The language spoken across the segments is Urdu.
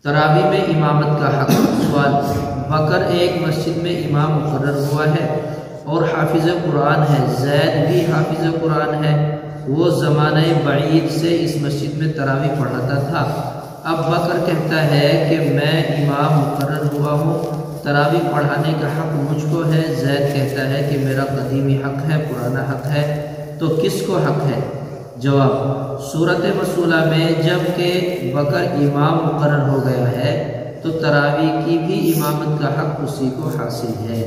تراویح میں امامت کا حق۔ سوال: بکر ایک مسجد میں امام مقرر ہوا ہے اور حافظ قرآن ہے، زید بھی حافظ قرآن ہے، وہ زمانہ بعید سے اس مسجد میں تراویح پڑھاتا تھا۔ اب بکر کہتا ہے کہ میں امام مقرر ہوا ہوں، تراویح پڑھانے کا حق مجھ کو ہے۔ زید کہتا ہے کہ میرا قدیمی حق ہے، پرانا حق ہے، تو کس کو حق ہے؟ جواب: صورت مسئولہ میں جب کہ بکر امام مقرر ہو گیا ہے تو تراویح کی بھی امامت کا حق اسی کو حاصل ہے۔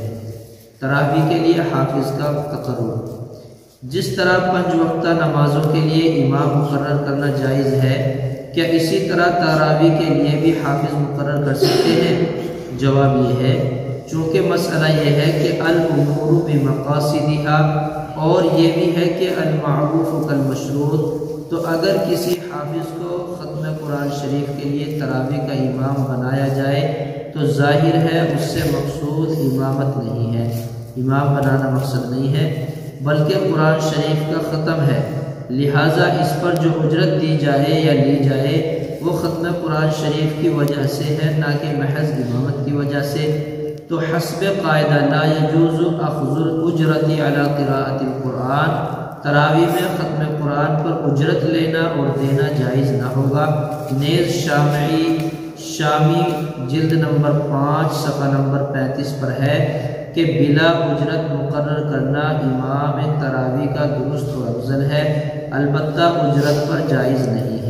تراویح کے لیے حافظ کا تقرر: جس طرح 5 وقتہ نمازوں کے لیے امام مقرر کرنا جائز ہے، کیا اسی طرح تراویح کے لیے بھی حافظ مقرر کر سکتے ہیں؟ جواب یہ ہے، چونکہ مسئلہ یہ ہے کہ الامور بمقاصدہا، اور یہ بھی ہے کہ المعروف کالمشروط، تو اگر کسی حافظ کو ختم قرآن شریف کے لیے تراویح کا امام بنایا جائے تو ظاہر ہے اس سے مقصود امامت نہیں ہے، امام بنانا مقصد نہیں ہے، بلکہ قرآن شریف کا ختم ہے، لہٰذا اس پر جو اجرت دی جائے یا لی جائے وہ ختم قرآن شریف کی وجہ سے ہے، نہ کہ محض امامت کی وجہ سے۔ تو حسب قاعدہ لا یجوز اخذ الاجرت علی قراءۃ القرآن، تراویح میں ختم قرآن پر اجرت لینا اور دینا جائز نہ ہوگا۔ نیز شامی جلد نمبر 5 صفحہ نمبر 35 پر ہے کہ بلا اجرت مقرر کرنا امام تراویح کا درست و افضل ہے، البتہ اجرت پر جائز نہیں ہے۔